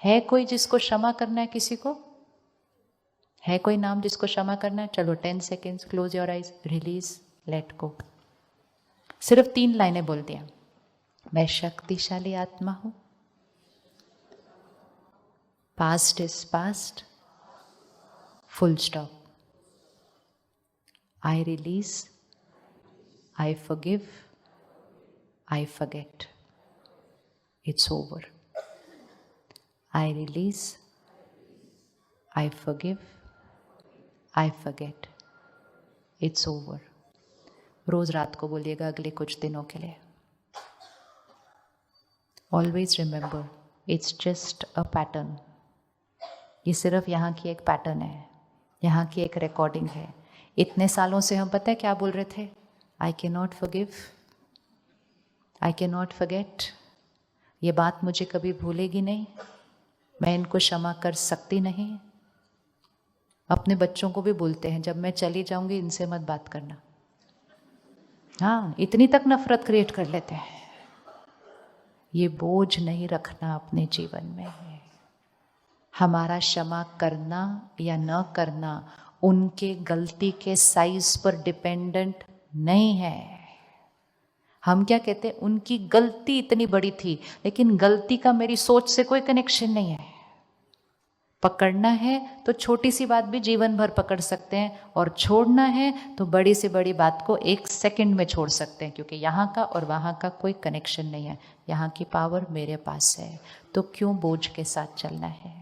है कोई जिसको क्षमा करना है? किसी को है कोई नाम जिसको क्षमा करना है? चलो 10 seconds, close your eyes, release, let go. सिर्फ 3 लाइनें बोल दिया। मैं शक्तिशाली आत्मा हूं, past is past, full stop. I release, I forgive, I forget, it's over. I release, I forgive, I forget, it's over. रोज रात को बोलिएगा अगले कुछ दिनों के लिए। Always remember, it's just a pattern. ये सिर्फ यहाँ की एक पैटर्न है, यहाँ की एक रिकॉर्डिंग है। इतने सालों से हम पता है क्या बोल रहे थे? I can not forgive, I can not forget. ये बात मुझे कभी भूलेगी नहीं, मैं इनको क्षमा कर सकती नहीं। अपने बच्चों को भी बोलते हैं, जब मैं चली जाऊंगी इनसे मत बात करना। हाँ, इतनी तक नफरत क्रिएट कर लेते हैं। ये बोझ नहीं रखना अपने जीवन में। हमारा क्षमा करना या न करना उनके गलती के साइज पर डिपेंडेंट नहीं है। हम क्या कहते हैं? उनकी गलती इतनी बड़ी थी, लेकिन गलती का मेरी सोच से कोई कनेक्शन नहीं है। पकड़ना है तो छोटी सी बात भी जीवन भर पकड़ सकते हैं, और छोड़ना है तो बड़ी से बड़ी बात को 1 सेकंड में छोड़ सकते हैं, क्योंकि यहाँ का और वहाँ का कोई कनेक्शन नहीं है। यहाँ की पावर मेरे पास है, तो क्यों बोझ के साथ चलना है?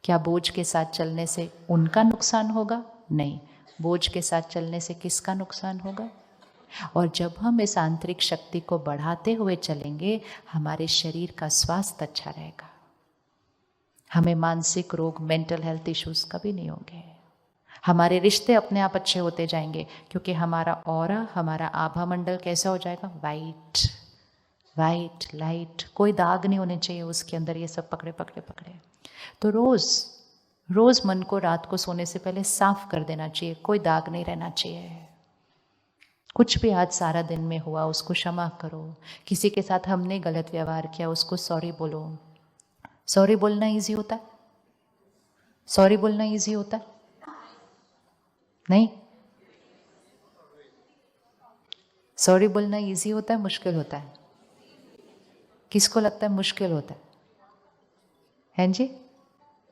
क्या बोझ के साथ चलने से उनका नुकसान होगा? नहीं। बोझ के साथ चलने से किसका नुकसान होगा? और जब हम इस आंतरिक शक्ति को बढ़ाते हुए चलेंगे, हमारे शरीर का स्वास्थ्य अच्छा रहेगा। हमें मानसिक रोग, मेंटल हेल्थ इश्यूज कभी नहीं होंगे। हमारे रिश्ते अपने आप अच्छे होते जाएंगे, क्योंकि हमारा ऑरा, हमारा आभा मंडल कैसा हो जाएगा? White, white light. कोई दाग नहीं होने चाहिए उसके अंदर, ये सब पकड़े पकड़े पकड़े। तो रोज रोज मन को रात को सोने से पहले साफ कर देना चाहिए, कोई दाग नहीं रहना चाहिए। कुछ भी आज सारा दिन में हुआ उसको क्षमा करो। किसी के साथ हमने गलत व्यवहार किया, उसको सॉरी बोलो। सॉरी बोलना इजी होता है? सॉरी बोलना इजी होता है? नहीं। सॉरी बोलना इजी होता है, मुश्किल होता है? किसको लगता है मुश्किल होता है? हैं जी?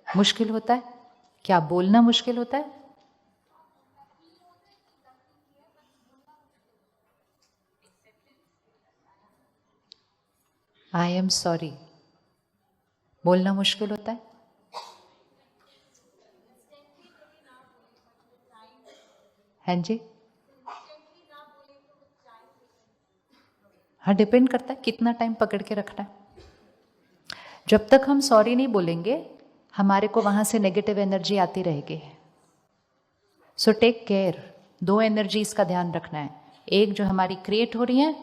मुश्किल होता है? क्या बोलना मुश्किल होता है? आई एम सॉरी बोलना मुश्किल होता है? हैं जी? हाँ, डिपेंड करता है कितना टाइम पकड़ के रखना है। जब तक हम सॉरी नहीं बोलेंगे, हमारे को वहां से नेगेटिव एनर्जी आती रहेगी। So take care. 2 एनर्जीज का ध्यान रखना है, एक जो हमारी क्रिएट हो रही है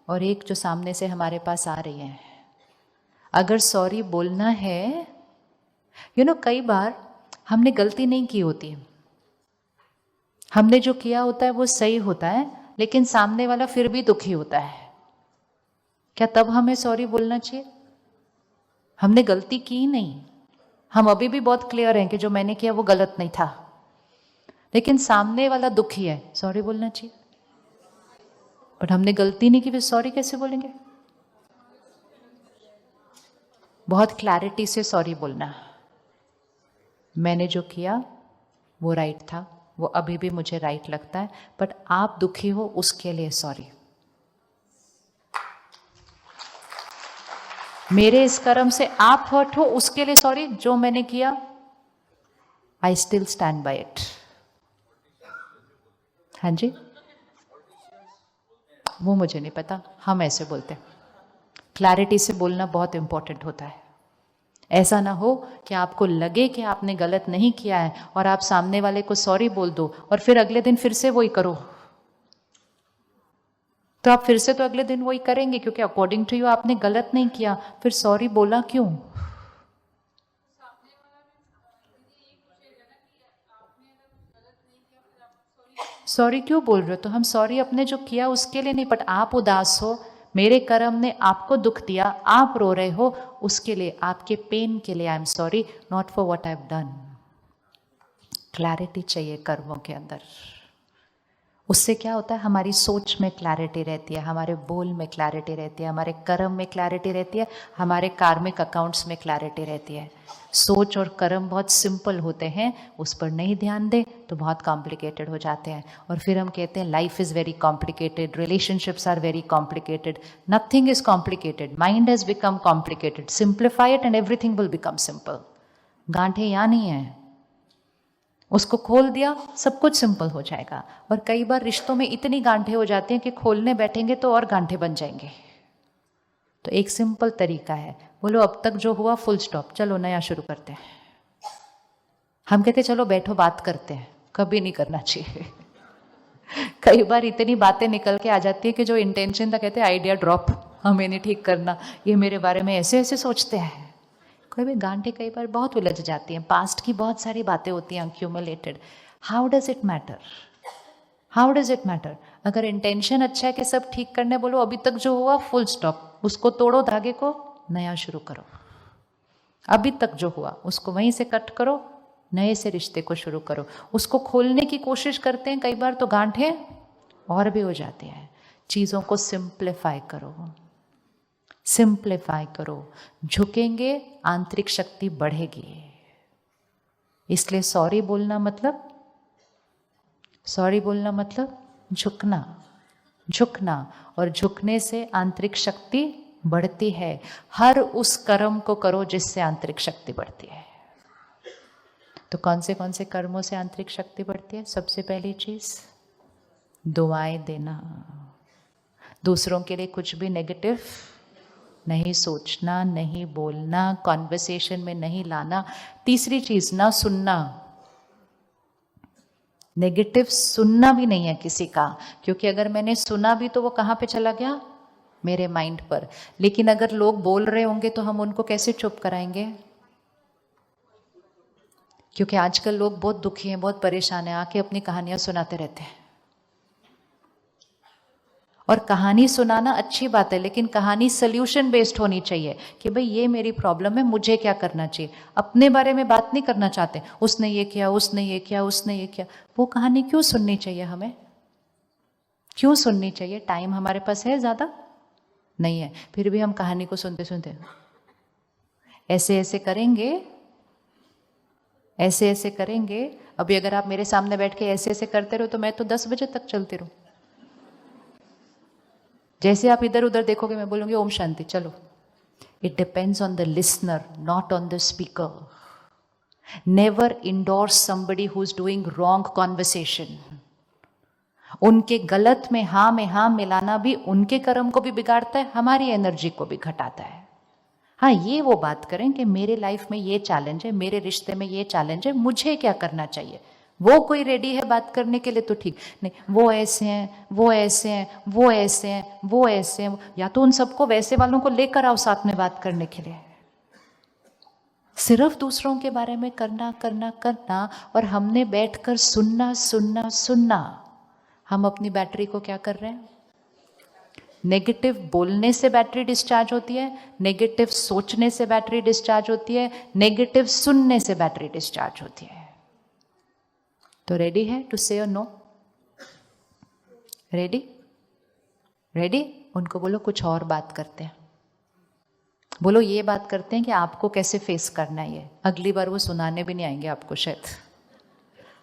और एक जो सामने से हमारे पास आ रही है। अगर सॉरी बोलना है, कई बार हमने गलती नहीं की होती है, हमने जो किया होता है वो सही होता है, लेकिन सामने वाला फिर भी दुखी होता है। क्या तब हमें सॉरी बोलना चाहिए? हमने गलती की नहीं, हम अभी भी बहुत क्लियर हैं कि जो मैंने किया वो गलत नहीं था, लेकिन सामने वाला दुखी है, सॉरी बोलना चाहिए। बट हमने गलती नहीं की, फिर सॉरी कैसे बोलेंगे? बहुत क्लैरिटी से सॉरी बोलना। मैंने जो किया वो राइट था, वो अभी भी मुझे राइट लगता है, बट आप दुखी हो उसके लिए सॉरी। मेरे इस कर्म से आप हर्ट हो उसके लिए सॉरी। जो मैंने किया I still stand by it. हाँ जी, वो मुझे नहीं पता, हम ऐसे बोलते हैं। क्लैरिटी से बोलना बहुत इंपॉर्टेंट होता है। ऐसा ना हो कि आपको लगे कि आपने गलत नहीं किया है और आप सामने वाले को सॉरी बोल दो और फिर अगले दिन फिर से वही करो, तो आप फिर से तो अगले दिन वही करेंगे, क्योंकि अकॉर्डिंग टू यू आपने गलत नहीं किया, फिर सॉरी बोला क्यों? सॉरी क्यों बोल रहे हो? तो हम सॉरी अपने जो किया उसके लिए नहीं, बट आप उदास हो, मेरे कर्म ने आपको दुख दिया, आप रो रहे हो, उसके लिए, आपके पेन के लिए I am sorry, not for what I have done. Clarity चाहिए कर्मों के अंदर। उससे क्या होता है, हमारी सोच में क्लैरिटी रहती है, हमारे बोल में क्लैरिटी रहती है, हमारे कर्म में क्लैरिटी रहती है, हमारे कार्मिक अकाउंट्स में क्लैरिटी रहती है। सोच और कर्म बहुत सिंपल होते हैं, उस पर नहीं ध्यान दें तो बहुत कॉम्प्लिकेटेड हो जाते हैं। और फिर हम कहते हैं life is very complicated, relationships are very complicated. Nothing is complicated, mind has become complicated. Simplify it and everything will become simple. गांठें यहाँ नहीं है, उसको खोल दिया सब कुछ सिंपल हो जाएगा। और कई बार रिश्तों में इतनी गांठें हो जाती हैं कि खोलने बैठेंगे तो और गांठें बन जाएंगे। तो एक सिंपल तरीका है, बोलो अब तक जो हुआ फुल स्टॉप, चलो नया शुरू करते हैं। हम कहते चलो बैठो बात करते हैं, कभी नहीं करना चाहिए। कई बार इतनी बातें निकल के आ जाती है कि जो इंटेंशन था, कहते हैं आइडिया ड्रॉप, हमें नहीं ठीक करना, ये मेरे बारे में ऐसे ऐसे सोचते हैं। कोई भी गांठें कई बार बहुत उलझ जाती हैं, पास्ट की बहुत सारी बातें होती हैं accumulated. How does it matter, how does it matter? अगर इंटेंशन अच्छा है कि सब ठीक करने, बोलो अभी तक जो हुआ फुल स्टॉप, उसको तोड़ो धागे को, नया शुरू करो। अभी तक जो हुआ उसको वहीं से कट करो, नए से रिश्ते को शुरू करो। उसको खोलने की कोशिश करते हैं कई बार तो गांठें और भी हो जाती हैं। चीज़ों को सिंप्लीफाई करो, सिंप्लीफाई करो। झुकेंगे, आंतरिक शक्ति बढ़ेगी। इसलिए सॉरी बोलना मतलब, सॉरी बोलना मतलब झुकना, झुकना। और झुकने से आंतरिक शक्ति बढ़ती है। हर उस कर्म को करो जिससे आंतरिक शक्ति बढ़ती है। तो कौन से कर्मों से आंतरिक शक्ति बढ़ती है? सबसे पहली चीज, दुआएं देना। दूसरों के लिए कुछ भी नेगेटिव नहीं सोचना, नहीं बोलना, कॉन्वर्सेशन में नहीं लाना। तीसरी चीज, ना सुनना। नेगेटिव सुनना भी नहीं है किसी का, क्योंकि अगर मैंने सुना भी तो वो कहाँ पे चला गया? मेरे माइंड पर। लेकिन अगर लोग बोल रहे होंगे तो हम उनको कैसे चुप कराएंगे? क्योंकि आजकल लोग बहुत दुखी हैं, बहुत परेशान हैं, आके अपनी कहानियां सुनाते रहते हैं। और कहानी सुनाना अच्छी बात है, लेकिन कहानी सोल्यूशन बेस्ड होनी चाहिए कि भाई ये मेरी प्रॉब्लम है, मुझे क्या करना चाहिए। अपने बारे में बात नहीं करना चाहते, उसने ये किया, उसने ये किया, उसने ये किया। वो कहानी क्यों सुननी चाहिए हमें? क्यों सुननी चाहिए? टाइम हमारे पास है ज़्यादा नहीं है, फिर भी हम कहानी को सुनते सुनते ऐसे ऐसे करेंगे, ऐसे ऐसे करेंगे। अभी अगर आप मेरे सामने बैठ के ऐसे ऐसे करते रहो तो मैं तो 10 बजे तक चलती रहूं। जैसे आप इधर उधर देखोगे मैं बोलूंगी ओम शांति, चलो। It depends on the listener, not on the speaker. Never endorse somebody who is doing wrong conversation. उनके गलत में हाँ मिलाना भी उनके कर्म को भी बिगाड़ता है, हमारी एनर्जी को भी घटाता है। हाँ, ये वो बात करें कि मेरे लाइफ में ये चैलेंज है, मेरे रिश्ते में ये चैलेंज है, मुझे क्या करना चाहिए। वो कोई रेडी है बात करने के लिए तो ठीक, नहीं वो ऐसे हैं, वो ऐसे हैं, वो ऐसे हैं, वो ऐसे हैं, या तो उन सबको वैसे वालों को लेकर आओ साथ में बात करने के लिए। सिर्फ दूसरों के बारे में करना करना करना, और हमने बैठकर सुनना सुनना सुनना। हम अपनी बैटरी को क्या कर रहे हैं? नेगेटिव बोलने से बैटरी डिस्चार्ज होती है, नेगेटिव सोचने से बैटरी डिस्चार्ज होती है, नेगेटिव सुनने से बैटरी डिस्चार्ज होती है। तो रेडी है टू से और नो? रेडी? रेडी? उनको बोलो कुछ और बात करते हैं। बोलो ये बात करते हैं कि आपको कैसे फेस करना है ये। अगली बार वो सुनाने भी नहीं आएंगे आपको शायद।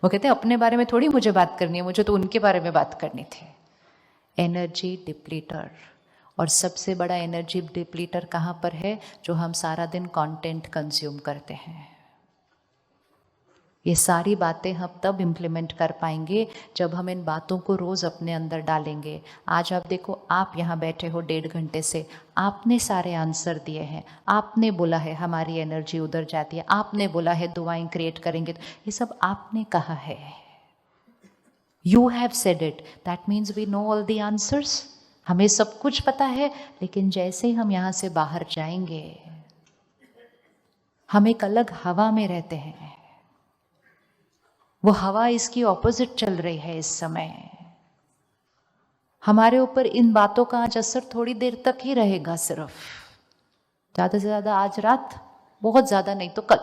वो कहते हैं अपने बारे में थोड़ी मुझे बात करनी है, मुझे तो उनके बारे में बात करनी थी। एनर्जी डिप्लीटर। और सबसे बड़ा एनर्जी डिप्लीटर कहाँ पर है? जो हम सारा दिन कंटेंट कंज्यूम करते हैं। ये सारी बातें हम तब इम्प्लीमेंट कर पाएंगे जब हम इन बातों को रोज़ अपने अंदर डालेंगे। आज आप देखो, आप यहाँ बैठे हो 1.5 घंटे से, आपने सारे आंसर दिए हैं, आपने बोला है हमारी एनर्जी उधर जाती है, आपने बोला है दुआएं क्रिएट करेंगे, तो ये सब आपने कहा है। You have said it. That means we know all the answers. हमें सब कुछ पता है, लेकिन जैसे ही हम यहाँ से बाहर जाएंगे, हम एक अलग हवा में रहते हैं। वो हवा इसकी ऑपोजिट चल रही है इस समय। हमारे ऊपर इन बातों का आज असर थोड़ी देर तक ही रहेगा, सिर्फ ज़्यादा से ज़्यादा आज रात, बहुत ज़्यादा नहीं तो कल।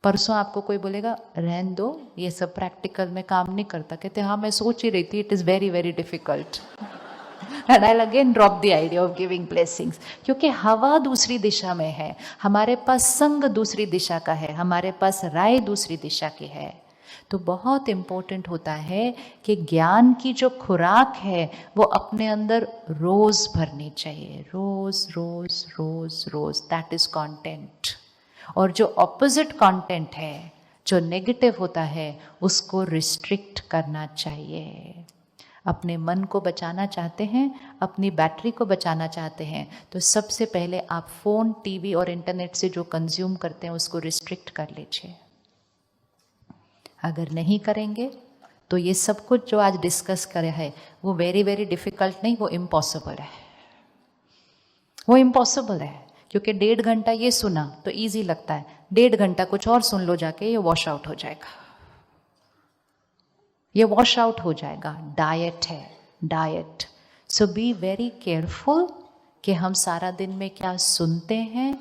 परसों आपको कोई बोलेगा रहन दो, ये सब प्रैक्टिकल में काम नहीं करता, कहते हाँ मैं सोच ही रही थी, it is very very difficult and I again drop the idea of giving blessings, क्योंकि हवा दूसरी दिशा में है, हमारे पास संग दूसरी दिशा का है, हमारे पास राय दूसरी दिशा की है। तो बहुत इम्पोर्टेंट होता है कि ज्ञान की जो खुराक है वो अपने अंदर रोज भरनी चाहिए, रोज रोज रोज रोज, दैट इज कंटेंट। और जो ऑपोजिट कंटेंट है, जो नेगेटिव होता है, उसको रिस्ट्रिक्ट करना चाहिए। अपने मन को बचाना चाहते हैं, अपनी बैटरी को बचाना चाहते हैं, तो सबसे पहले आप फ़ोन, टीवी और इंटरनेट से जो कंज्यूम करते हैं उसको रिस्ट्रिक्ट कर लीजिए। अगर नहीं करेंगे तो ये सब कुछ जो आज डिस्कस करे है वो वेरी वेरी डिफ़िकल्ट नहीं, वो इम्पॉसिबल है, वो इम्पॉसिबल है। क्योंकि 1.5 घंटा ये सुना तो ईजी लगता है, 1.5 घंटा कुछ और सुन लो जाके, ये वॉश आउट हो जाएगा, ये वॉश आउट हो जाएगा। डाइट है, diet. So be very careful कि हम सारा दिन में क्या सुनते हैं,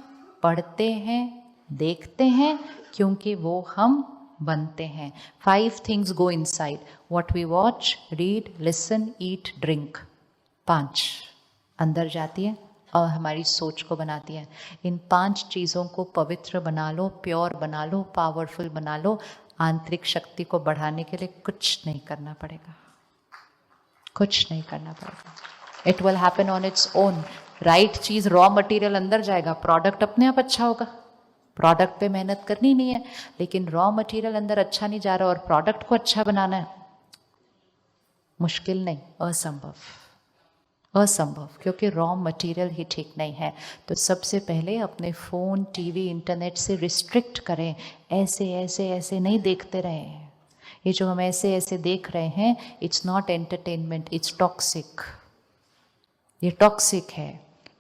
पढ़ते हैं, देखते हैं, क्योंकि वो हम बनते हैं। 5 things go inside, what we watch, read, listen, eat, drink. 5 अंदर जाती है और हमारी सोच को बनाती है। इन 5 चीज़ों को पवित्र बना लो, प्योर बना लो, पावरफुल बना लो। आंतरिक शक्ति को बढ़ाने के लिए कुछ नहीं करना पड़ेगा, कुछ नहीं करना पड़ेगा। It will happen on its own. Right cheese, raw material अंदर जाएगा, प्रोडक्ट अपने आप अच्छा होगा। प्रोडक्ट पे मेहनत करनी नहीं है, लेकिन रॉ मटेरियल अंदर अच्छा नहीं जा रहा और प्रोडक्ट को अच्छा बनाना है, मुश्किल नहीं, असंभव, असंभव, क्योंकि रॉ मटेरियल ही ठीक नहीं है। तो सबसे पहले अपने फ़ोन, टीवी, इंटरनेट से रिस्ट्रिक्ट करें। ऐसे ऐसे ऐसे नहीं देखते रहें। ये जो हम ऐसे ऐसे देख रहे हैं, it's not entertainment, it's toxic, ये टॉक्सिक है।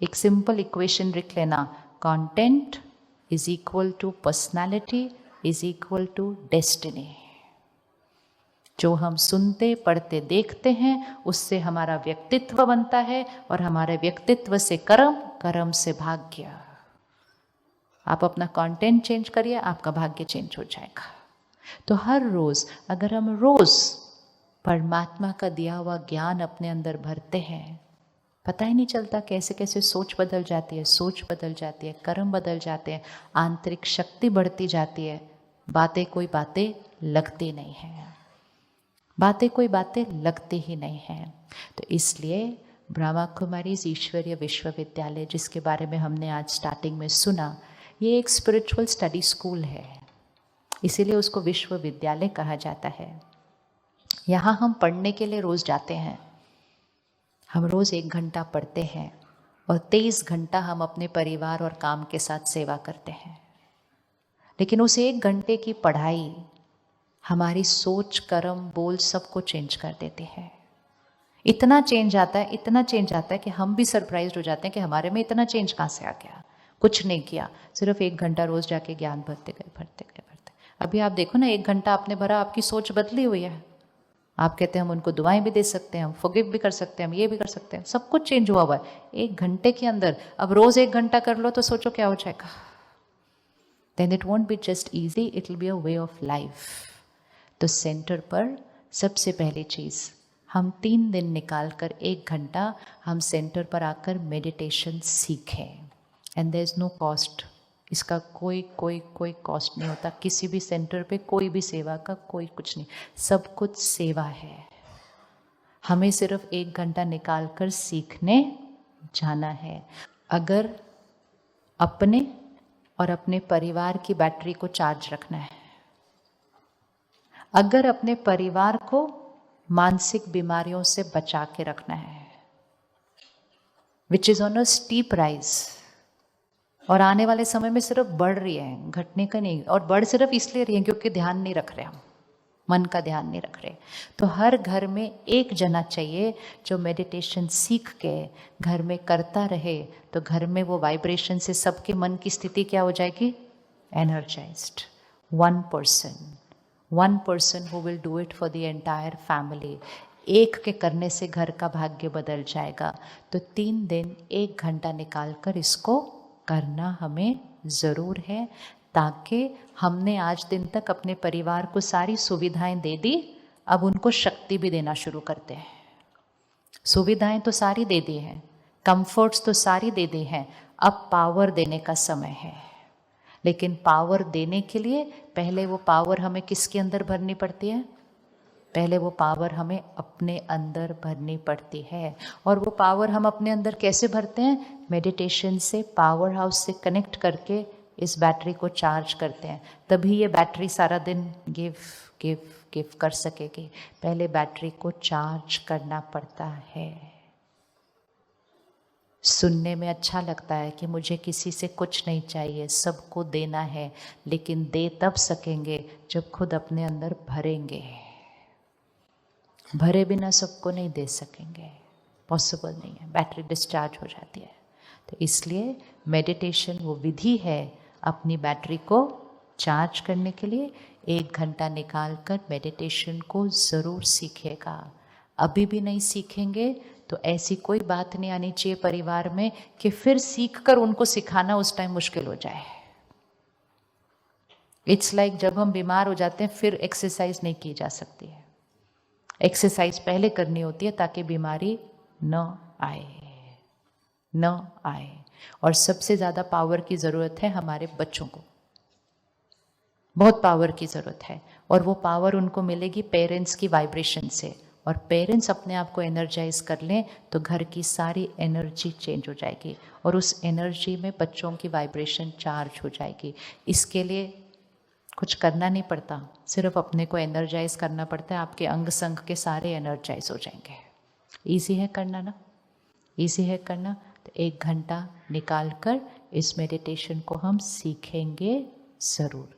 एक सिंपल इक्वेशन लिख लेना, content is equal to personality is equal to destiny। जो हम सुनते, पढ़ते, देखते हैं, उससे हमारा व्यक्तित्व बनता है, और हमारे व्यक्तित्व से कर्म, कर्म से भाग्य। आप अपना कंटेंट चेंज करिए, आपका भाग्य चेंज हो जाएगा। तो हर रोज अगर हम रोज परमात्मा का दिया हुआ ज्ञान अपने अंदर भरते हैं, पता ही नहीं चलता कैसे कैसे सोच बदल जाती है, सोच बदल जाती है, कर्म बदल जाते हैं, आंतरिक शक्ति बढ़ती जाती है। बातें कोई बातें लगती नहीं हैं, बातें कोई बातें लगती ही नहीं हैं। तो इसलिए ब्रह्मा कुमारीज ईश्वरीय विश्वविद्यालय, जिसके बारे में हमने आज स्टार्टिंग में सुना, ये एक स्पिरिचुअल स्टडी स्कूल है, इसीलिए उसको विश्वविद्यालय कहा जाता है। यहाँ हम पढ़ने के लिए रोज़ जाते हैं, हम रोज़ 1 घंटा पढ़ते हैं और 23 घंटा हम अपने परिवार और काम के साथ सेवा करते हैं। लेकिन उस 1 घंटे की पढ़ाई हमारी सोच, कर्म, बोल सबको चेंज कर देती है। इतना चेंज आता है, इतना चेंज आता है कि हम भी सरप्राइज हो जाते हैं कि हमारे में इतना चेंज कहाँ से आ गया। कुछ नहीं किया, सिर्फ 1 घंटा रोज़ जाके ज्ञान भरते गए, भरते गए, भरते। अभी आप देखो ना, 1 घंटा आपने भरा, आपकी सोच बदली हुई है। आप कहते हैं हम उनको दुआएं भी दे सकते हैं, हम फॉरगिव भी कर सकते हैं, हम ये भी कर सकते हैं, सब कुछ चेंज हुआ हुआ है 1 घंटे के अंदर। अब रोज 1 घंटा कर लो तो सोचो क्या हो जाएगा। Then it won't be just easy, it will be a way of life. तो सेंटर पर सबसे पहली चीज़, हम 3 दिन निकाल कर 1 घंटा हम सेंटर पर आकर मेडिटेशन सीखें। And there is no cost, इसका कोई कोई कोई कॉस्ट नहीं होता। किसी भी सेंटर पे कोई भी सेवा का कोई कुछ नहीं, सब कुछ सेवा है। हमें सिर्फ 1 घंटा निकाल कर सीखने जाना है। अगर अपने और अपने परिवार की बैटरी को चार्ज रखना है, अगर अपने परिवार को मानसिक बीमारियों से बचा के रखना है, which is on a steep rise, और आने वाले समय में सिर्फ बढ़ रही है, घटने का नहीं। और बढ़ सिर्फ इसलिए रही है क्योंकि ध्यान नहीं रख रहे, हम मन का ध्यान नहीं रख रहे। तो हर घर में एक जना चाहिए जो मेडिटेशन सीख के घर में करता रहे, तो घर में वो वाइब्रेशन से सबके मन की स्थिति क्या हो जाएगी, energised. one person who will do it for the entire family. एक के करने से घर का भाग्य बदल जाएगा। तो 3 दिन 1 घंटा निकाल कर इसको करना हमें ज़रूर है, ताकि हमने आज दिन तक अपने परिवार को सारी सुविधाएं दे दी, अब उनको शक्ति भी देना शुरू करते हैं। सुविधाएं तो सारी दे दी हैं, कंफर्ट्स तो सारी दे दी हैं, अब पावर देने का समय है। लेकिन पावर देने के लिए पहले वो पावर हमें किसके अंदर भरनी पड़ती है? पहले वो पावर हमें अपने अंदर भरनी पड़ती है। और वो पावर हम अपने अंदर कैसे भरते हैं? मेडिटेशन से, पावर हाउस से कनेक्ट करके इस बैटरी को चार्ज करते हैं, तभी ये बैटरी सारा दिन गिव गिव गिव कर सकेगी। पहले बैटरी को चार्ज करना पड़ता है। सुनने में अच्छा लगता है कि मुझे किसी से कुछ नहीं चाहिए, सबको देना है, लेकिन दे तब सकेंगे जब खुद अपने अंदर भरेंगे। भरे बिना सबको नहीं दे सकेंगे, पॉसिबल नहीं है, बैटरी डिस्चार्ज हो जाती है। तो इसलिए मेडिटेशन वो विधि है अपनी बैटरी को चार्ज करने के लिए। 1 घंटा निकाल कर मेडिटेशन को ज़रूर सीखेगा। अभी भी नहीं सीखेंगे तो ऐसी कोई बात नहीं आनी चाहिए परिवार में कि फिर सीख कर उनको सिखाना उस टाइम मुश्किल हो जाए। इट्स लाइक जब हम बीमार हो जाते हैं फिर एक्सरसाइज नहीं की जा सकती है। एक्सरसाइज पहले करनी होती है ताकि बीमारी न आए। और सबसे ज़्यादा पावर की ज़रूरत है हमारे बच्चों को, बहुत पावर की ज़रूरत है। और वो पावर उनको मिलेगी पेरेंट्स की वाइब्रेशन से। और पेरेंट्स अपने आप को एनर्जाइज कर लें तो घर की सारी एनर्जी चेंज हो जाएगी और उस एनर्जी में बच्चों की वाइब्रेशन चार्ज हो जाएगी। इसके लिए कुछ करना नहीं पड़ता, सिर्फ अपने को एनर्जाइज करना पड़ता है। आपके अंग संग के सारे एनर्जाइज हो जाएंगे। ईजी है करना ना? ईजी है करना। तो 1 घंटा निकाल कर इस मेडिटेशन को हम सीखेंगे ज़रूर।